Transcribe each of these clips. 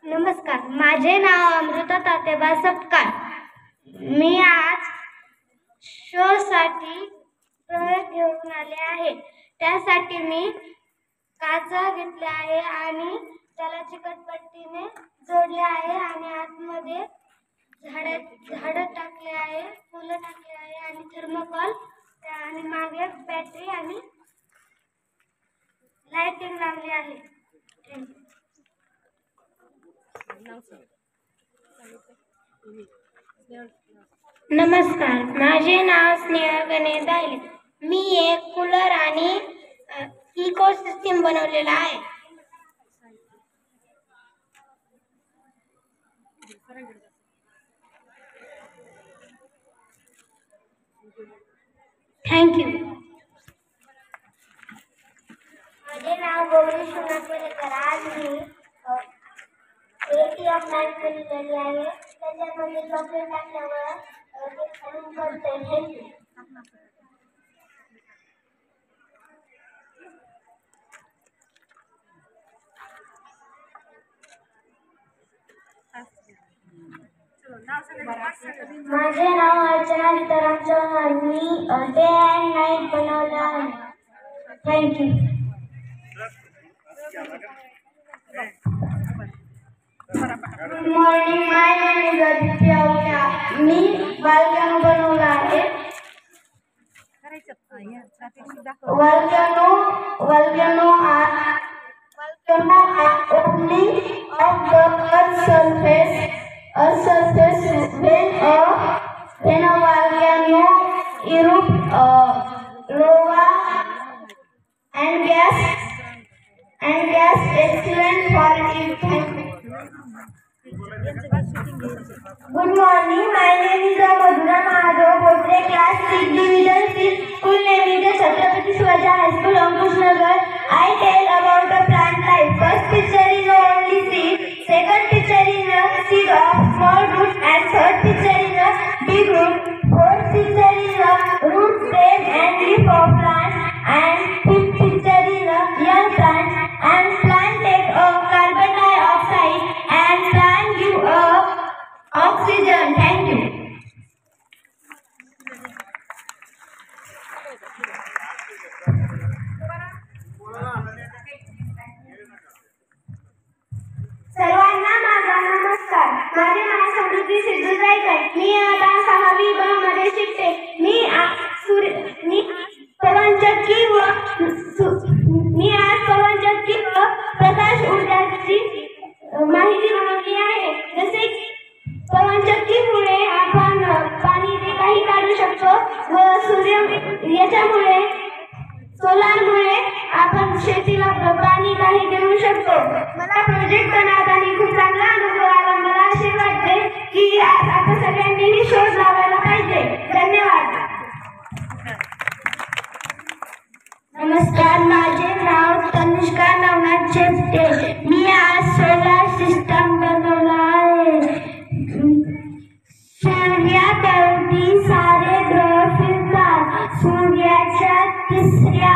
नमस्कार, माझे नाव अमृता तातेबा सपकाळ. मी आज शो साठी प्रयोग घेऊन आले आहे. त्यासाठी मी काचा घेतल्या आहे आणि त्याला चिकटपट्टीने जोडले आहे आणि आतमध्ये झाड टाकले आहे, फुलं टाकले आहे आणि थर्मोकॉल आणि मागे बॅटरी आणि लाइटिंग लावली आहे. नमस्कार, माझे नाव स्नेहा गणेश दायले. मी एक कूलर आणि इको सिस्टीम बनवलेला आहे. थँक्यू. माझे नाव गौरी सोनापूरकर. आज मी एटी ऑफ लाईफ बनवलेली आहे. त्याच्यामध्ये चॉकलेट टाकल्यावर थँक्यू. माझे नाव अर्चना सीताराम चौहान. मी डे अँड नाईट बनवला आहे. Thank you. Good morning, my name is Aditya Ausha. मी बालकानो बनवला आहे. Volcano are opening of the Earth's surface when a volcano erupts, lava and gas excellent for it. Good morning, my name is Madhura Mahadev Botre, class 6 division 6. School name is Chhatrapati Shivaji High School, Ankush Nagar. I tell about the plant life. First picture is only seed. Second picture is a seed of small root, and third picture is a big root. Fourth picture is a root, stem and leaf of plant, and fifth picture is a young plant. And plant take carbon dioxide and plant give oxygen. Thank you. सर्वांना माझा नमस्कार. माझे नाव समृद्धी सिद्धू जायकर. मी आता 6वी ब मध्ये शिकते. मी आज पवनचक्की व प्रकाश ऊर्जाची माहिती मिळवली आहे. जसे पवनचक्कीमुळे आपण पाणी ते काही काढू शकतो व याच्यामुळे सोलारमुळे आपण शेतीला पाणी काही देऊ शकतो. मला प्रोजेक्ट बनवताना खूप चांगला अनुभव आला. मला असे वाटते की आता सगळ्यांनी शोध लावायला पाहिजे. धन्यवाद. नमस्कार, माझे नाव तनुष्का नवनाथ शेट्टे. मी आज सोलार सिस्टम बनवला आहे. सूर्याभोवती सारे ग्रह फिरतात. सूर्याच्या तिसऱ्या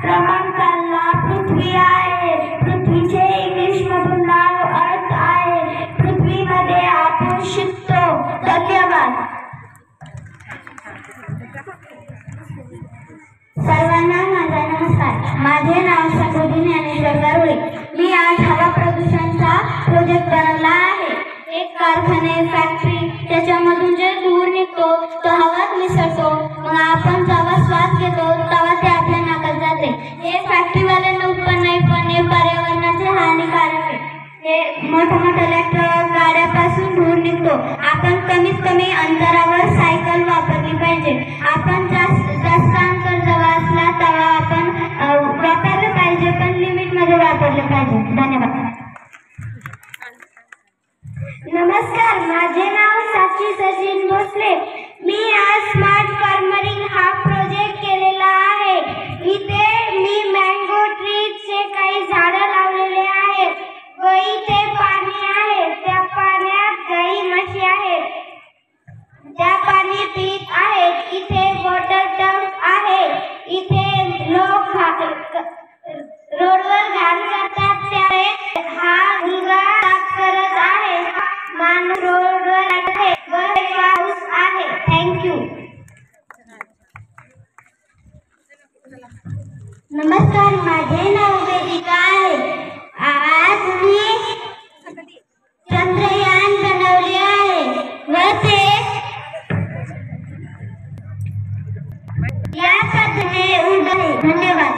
क्रमांकाला पृथ्वी आहे. पृथ्वीचे इंग्लिश मधून नाव अर्थ आहे. पृथ्वीमध्ये आपण शिकतो. धन्यवाद. सर्वांना माझा नमस्कार. माझे नाव समृद्धी ज्ञानेश्वर गारुडे. मी आज हवा प्रदूषणाचा प्रोजेक्ट बनवला आहे. एक कारखाने, फॅक्टरी, त्याच्यामधून जे धूर निघतो तो हवात मिसळतो. मग आपण जेव्हा श्वास घेतो तेव्हा ते आपल्या नाकात जाते. हे फॅक्टरीवाल्यांना उत्पन्न नाही, पण हे पर्यावरणाचे हानिकारक आहे. हे मोठमोठ्या ट्रक गाड्यापासून धूर निघतो. आपण कमीत कमी अंतरावर सायकल वापरली पाहिजे. आपण जास्त अंतर जेव्हा असला तेव्हा आपण वापरलं पाहिजे, पण लिमिट मध्ये वापरलं पाहिजे. धन्यवाद. नमस्कार, माझे नाव साक्षी सचिन भोसले. मी आज स्मार्ट फार्मरिंग हा प्रोजेक्ट केलेला आहे. इथे मी मँगो ट्रीचे काही झाडं लावलेले आहेत व इथे पाणी आहे. त्या पाण्यात गाई म्हशी आहेत, त्या पाणी पीत आहेत. इथे नमस्कार, माझे नाव वेदिका आहे. आज मी चंद्रयान बनवले आहे व ते या पद्धतीने उडले. धन्यवाद.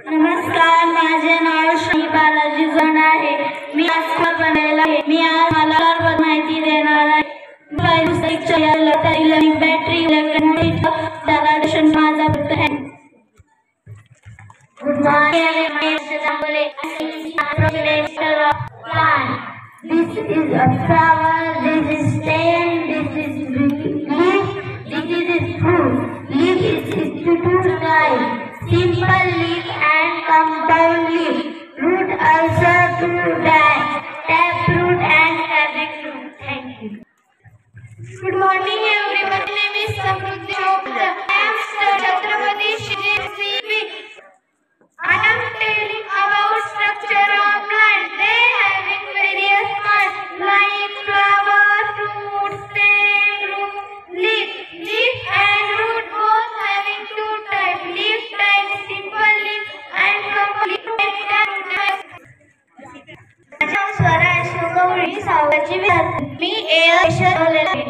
नमस्कार, माझे नाव श्री बालाजी जण आहे. मी आज बनवलेला आहे. मी आज मला माहिती देणार आहे. बॅटरी इलेक्ट्रिक माझा आहे. Good morning, Mr. Zambole. Plant. This is a flower. This is stem. This is leaf. This is fruit. Leaf is institute type. Simple leaf and compound leaf. Root also two types. Taproot and fabric root. Thank you. Good morning, everyone. My name is Samruddhi Chopra. I am Chhatrapati Shivaji. I am telling about structure of plant. They having various parts like flower, fruit, stem, root, leaf. Leaf and root both having two types. Leaf type simple leaf and complete type. माझा स्वरा शिवगौरी सावजी विद्यार्थी. मी air शोधलेला आहे.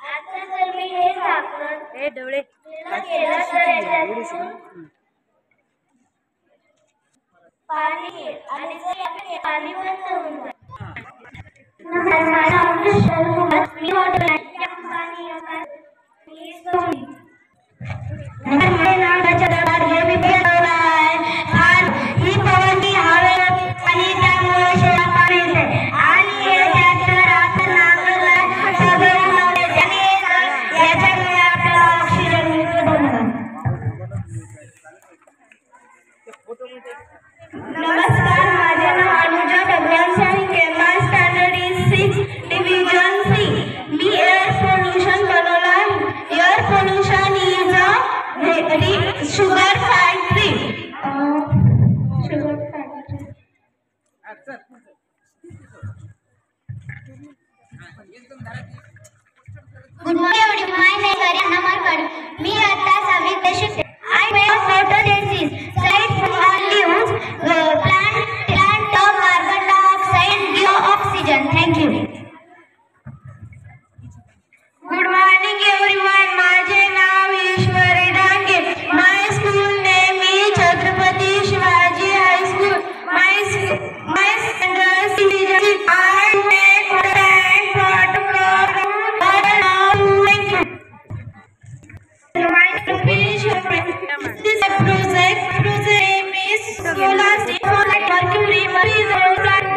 आता जर मी हे झाकण डोळे केलं तर याच्यातून पाणी येईल आणि जर आपण पाणी बंद होऊन जाईल. मी ही पवनी हवेत आणि त्यामुळे शेळा पाणी येते आणि हे ट्रॅक्टर आपण नांगरला याच्यामुळे आपल्याला ऑक्सिजन मिळतो. नमस्कार, माझे नाव अनुजा डबल्यांस आणि my standard is 6 division C. मी एअर पोल्युशन बनवला आहे. Air pollution is a sugar factory. Good morning, everyone. My name is Ariana Markad. मी आता 6वीत शिकते. I make photosynthesis. Cells are leaves. Plant of carbon dioxide and give oxygen. Thank you. Good morning, everyone. माझे नाव ईश्वरी Dange. My school name is Chhatrapati Shivaji High School. My standard is I make plant photograph. Thank you. My this project name is solar system. Mercury is a planet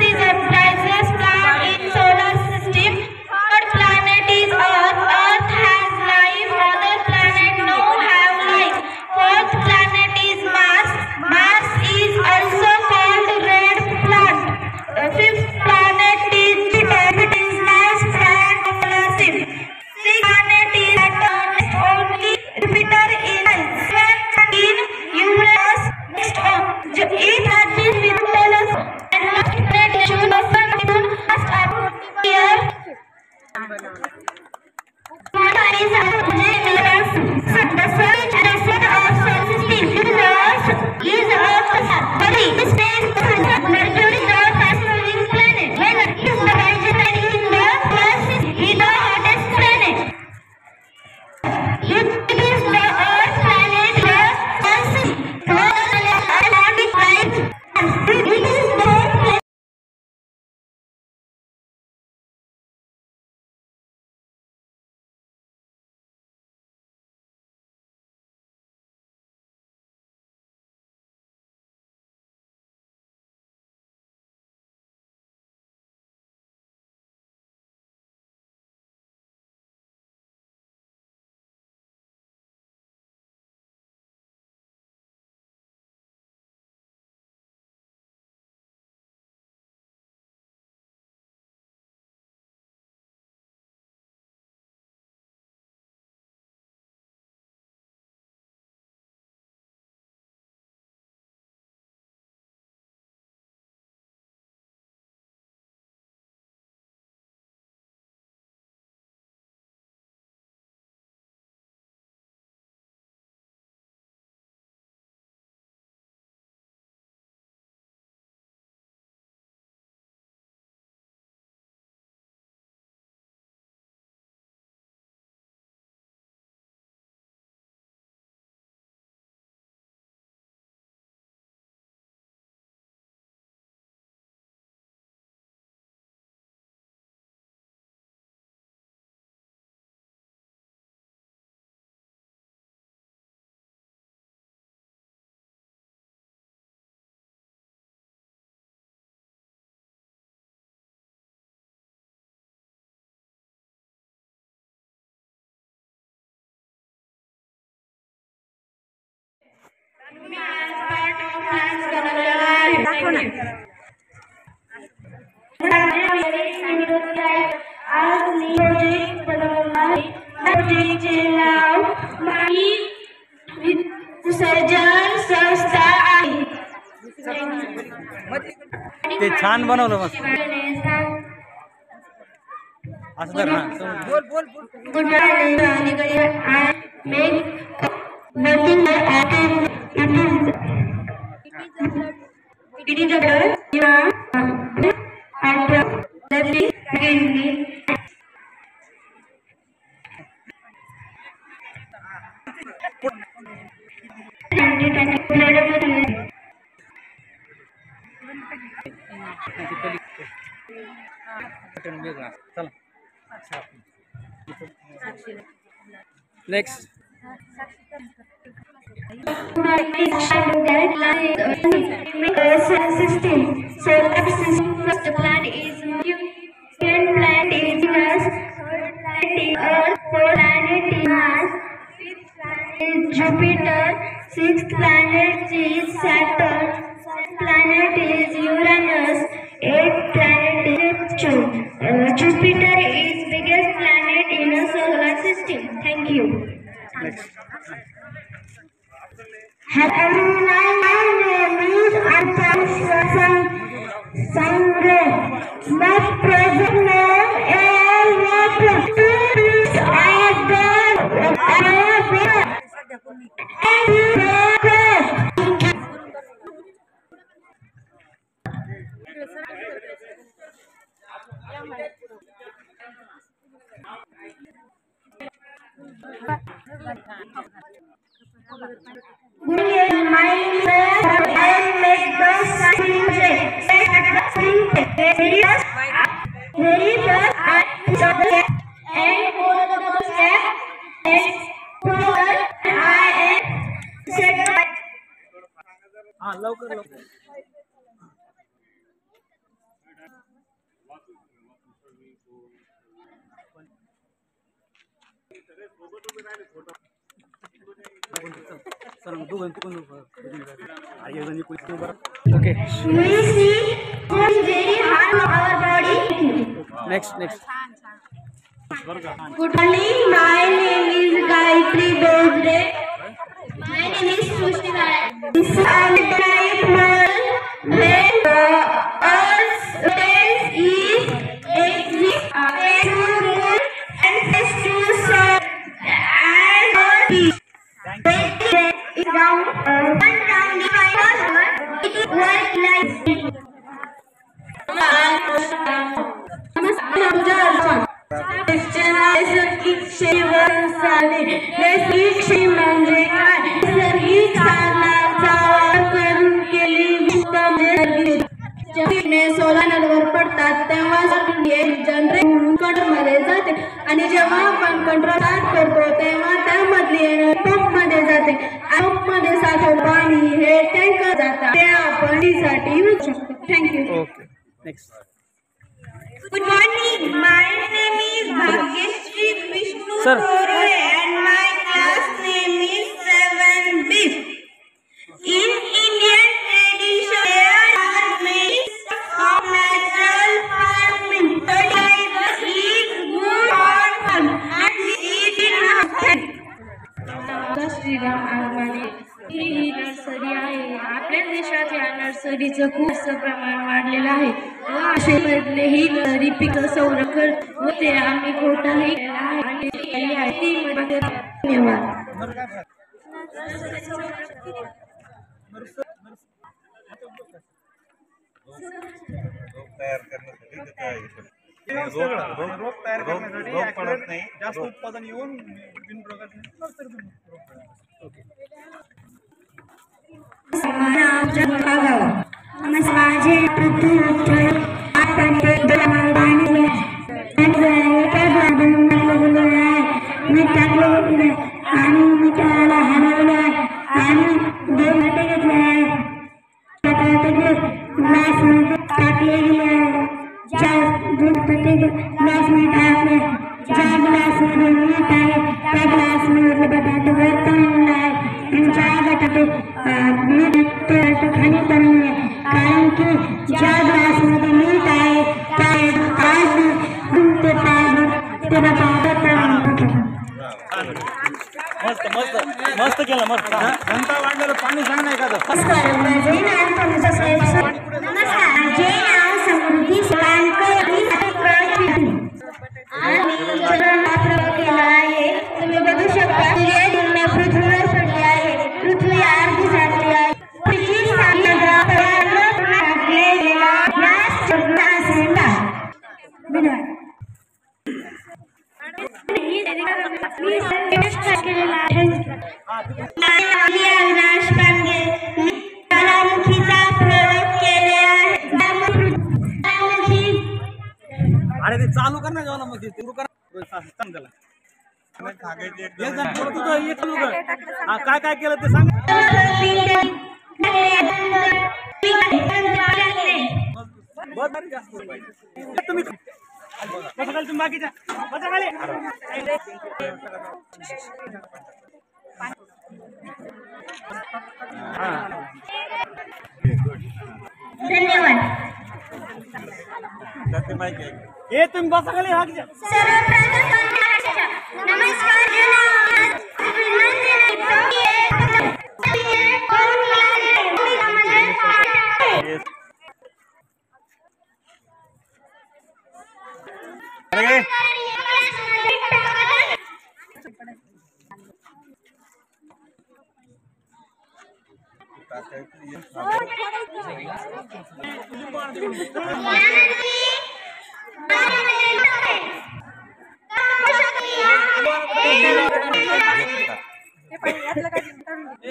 is a plant in solar system. आज मी project बनवला आहे. प्रोजेक्टचे नाव माई विसर्जन संस्था आहे. ते छान बनवलं मस्त असं तर ना बोल बोल good morning I make nothing but happen. It is a girl you are and lovely again. Next First planet is second planet is Venus, third planet is Earth, fourth planet is Mars, fifth planet is Jupiter, sixth planet is Saturn, seventh planet is Uranus, eighth planet is Neptune. Jupiter is biggest planet in the solar system. Thank you. Hello everyone, my name is Arpan Sangre. My present name is Neptune. I have been लवकर लवकर okay next Good morning, my name is Gayatri Bosre. My name is Sushmita. This is the type model where the Earth's base is exist and face to sun and Earth is round. One round divided it work like नैसर्गिक शेती म्हणजे काय? नैसर्गिक साधनांचा वापर करून केलेली सोलरवर पडतात तेव्हा जनरेटर कंट्रोलमध्ये जाते आणि जेव्हा आपण कंट्रोल स्टार्ट करतो तेव्हा त्यामधली एनर्जी पंपमध्ये जाते. पंपमध्ये साठवलेलं पाणी हे टँकर जातात ते आपण साठी यूज शकतो. Thank you. Okay next Good morning. My name is Bhagyashree Vishnu Sir. Thore and my class name is 7B. In Indian tradition, there are many of natural farming. Fertilizer is good for farm and we eat in our family. Shriram Agmane ही nursery आहे. आपल्या देशात या नर्सरीचं खूप प्रमाण वाढलेलं आहे व अशामधले ही नर्सरी पिकं संरक्षण व ते आम्ही कोणताही धन्यवाद. जास्त उत्पादन येऊन विभिन्न प्रकारचे माझे मी टाकले आणि मी त्याला हलवलं आणि 2 घंटे घेतले आहे. टाकले गेले 2 घंटे ग्लास में टाकले ज्या ग्लासमध्ये मीठ आहे त्या ग्लासमध्ये बटाटे वरतून आहे आणि ज्या बटाटे मीठ ते खाली करून नये कारण की ज्या ग्लासमध्ये मीठ आहे त्या आज ते बटाटे मस्त मस्त मस्त केलं मस्त घंटा वाढलेलं पाणी सांग नाही का नमस्कार माझे नाव समृद्धी सोळंकर केला आहे तुम्ही बघू शकता पृथ्वीवर पडली आहे पृथ्वी अर्धी झाली आहे अविनाश पांडे ज्वालामुखीचा प्रयोग केले आहे अरे ते चालू कर ना ज्वालामुखी सुरू कर सांग त्याला काय काय केलं ते सांग तुम्ही तुम्ही बाकीच्या धन्यवाद हे तुम्ही बसा खाली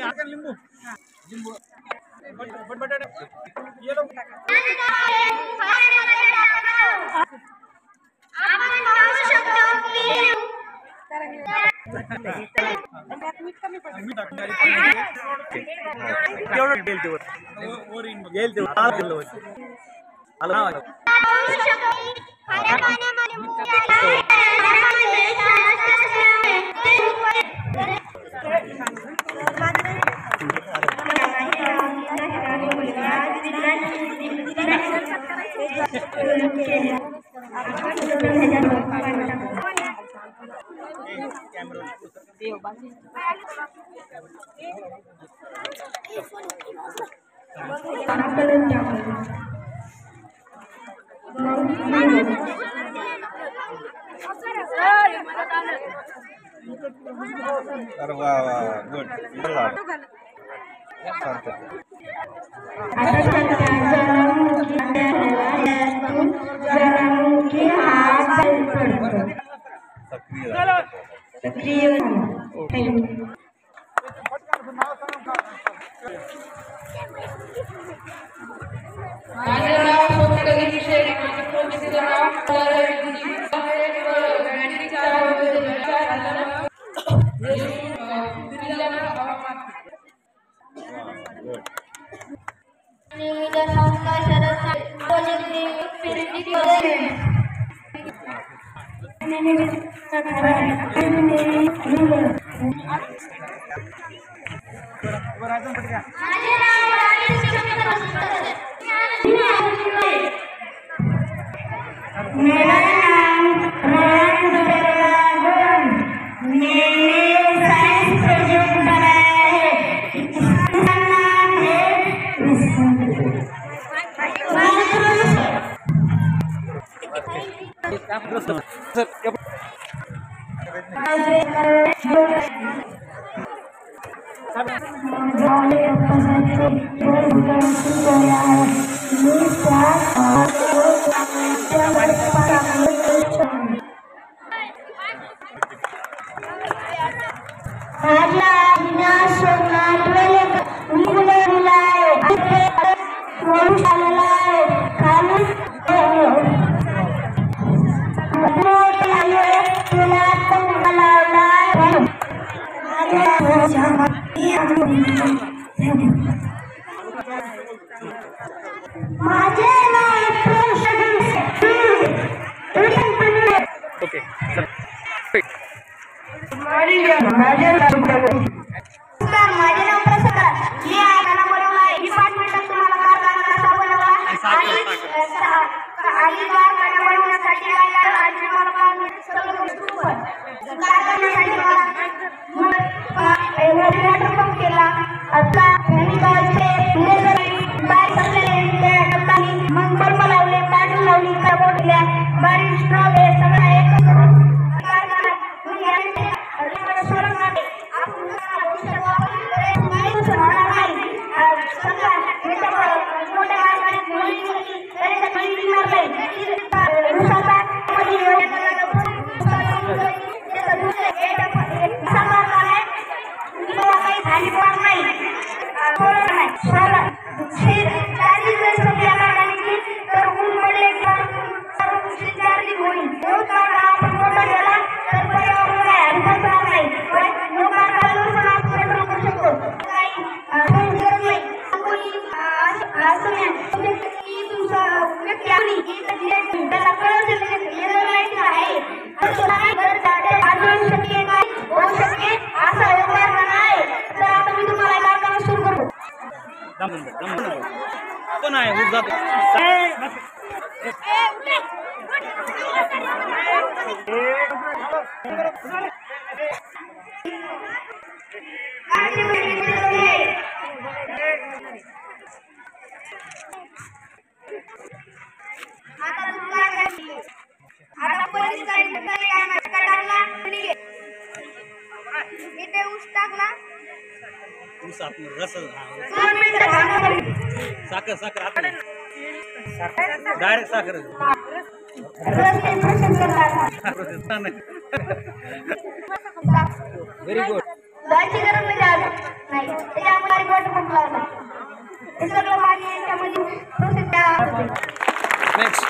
नमस्कार लिंबू माझे नाव ओके चल. नमस्कार, माझे नाव प्रसाद. मी कारखाना बनवला आहे. 5 मिनिटात तुम्हाला कारखाना कसा बनवला आणि कारखाना बनवण्यासाठी काय लागेल आणि तुम्हाला 5 मिनिट सगळं गोष्टी कारखान्यासाठी मला मोटर पंप केला. आता मग बल्ब लावले, पाणी लावली, कापडल्या बारीक स्ट्रॉब हे सगळं एक करून कारखाना पण आहे उठ जातो. साखर साखर आता डायरेक्ट साखर व्हेरी गुड. नेक्स्ट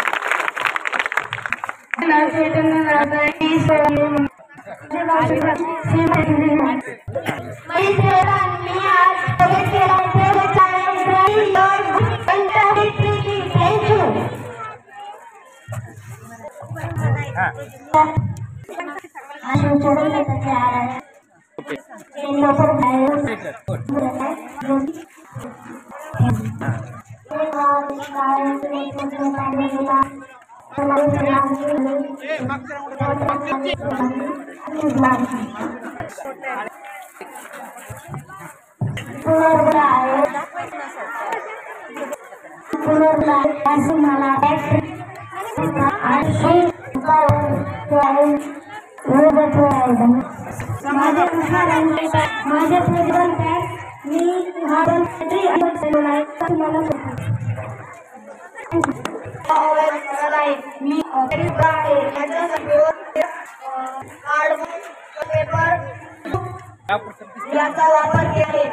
याचा वापर केले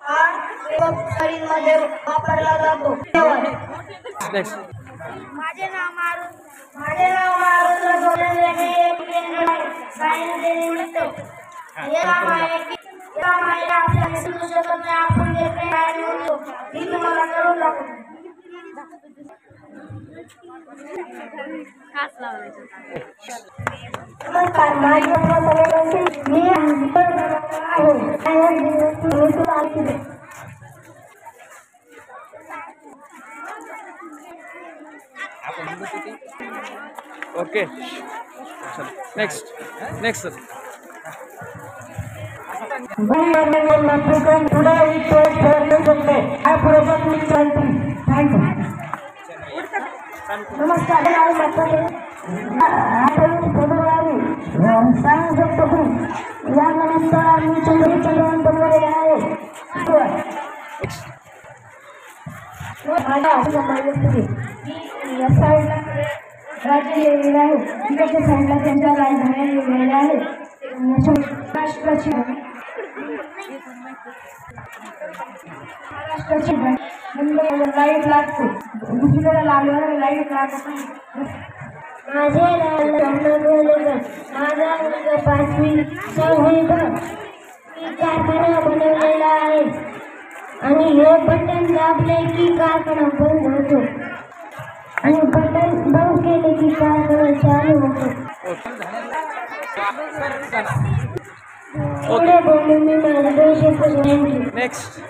हा शरीरमध्ये वापरला जातो. माझे नाव मारुद्र गोरे हे एक केंद्र आहे. हे काम आहे की आपल्याला समजू शकत नाही. आपण जे काही होतो मी तुम्हाला करून दाखवतो. नमस्कार, माझे नाव मी ओके नेक्स्ट नेक्स्ट सर. नमस्कार, सांगू शकतो की यानंतर आम्ही चंद्रवण बनवलेले आहे. या साईडला राज्य लिहिलेलं आहे, तिकडच्या साईडला त्यांच्या राजधान्या लिहिलेल्या आहे. महाराष्ट्राची लाईट लागते, दुसरीकडे लागल्यावर लाईट लागत नाही. माझे नाव गोलेकर, माझा वर्ग 5वी संहिता. मी कारखाना बनवलेला आहे आणि हे बटन दाबले की कारखाना बंद होतो आणि बटन बंद केले की कारखाना चालू होतो. पुढे बोलून मी माझे दोषी पुसून नेक्स्ट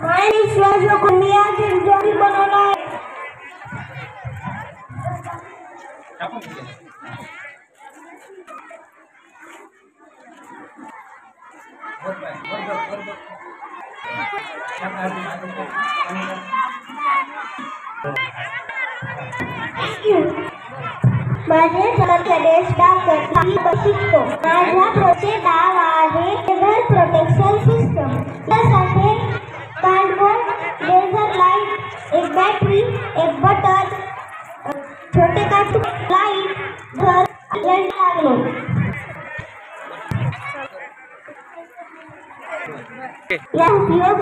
आणि श्वास मी आज जोडी बनवला आहे. माझे सरचे देश शिकतो. माझ्या प्रोचे नाव आहे लेझर प्रोटेक्शन सिस्टम. त्यासाठी कार्डबोर्ड, लेझर लाईट, एक बॅटरी, एक बटन, छोटे कार्टून, लाईट, घर लागलो. या उपयोग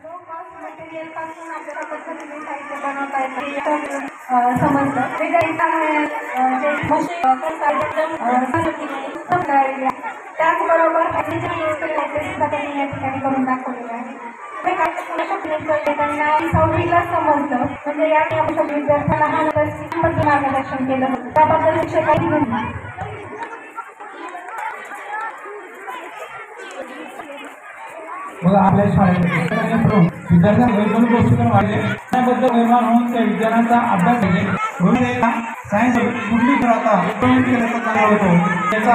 लो कॉस्ट मटेरियल पासून आपल्याला पद्धतीने साहित्य बनवता येतं समजलं. त्याचबरोबर त्यांनी या ठिकाणी करून दाखवलेलं आहे. त्यांना 6वीला समजलं म्हणजे या विद्यार्थ्यांना मार्गदर्शन केलं होतं. त्याबद्दल शिक्षकांनी म्हणतात. बघा आपल्या शाळेमध्ये विद्यार्थ्यांना वैज्ञानिक दृष्टिकोन वाढले त्याबद्दल निर्माण होऊन त्या विज्ञानाचा अभ्यास म्हणजे सायन्स कुठली करता होतो त्याचा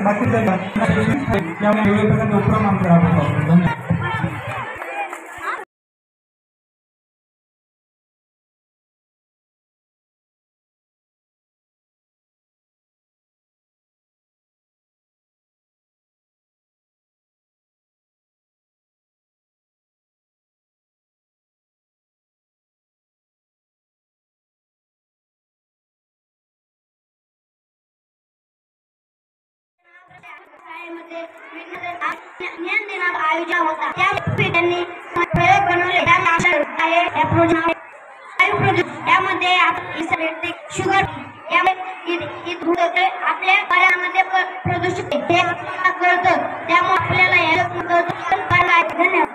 बाकी वेगवेगळ्या प्रकारचे उपक्रम आम्ही राबवतो. धन्यवाद. शाळेमध्ये ज्ञान दिनाचा आयोजन होता. त्यावेळी त्यांनी प्रयोग बनवले. यामध्ये शुगर आपल्या पर्यावरणामध्ये प्रदूषित हे कळतं. त्यामुळे आपल्याला धन्यवाद.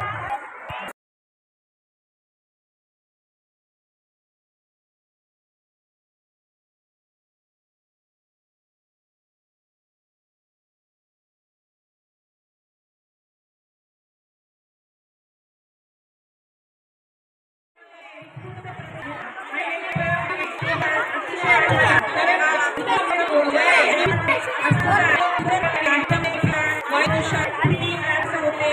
वायुशास्त्री होते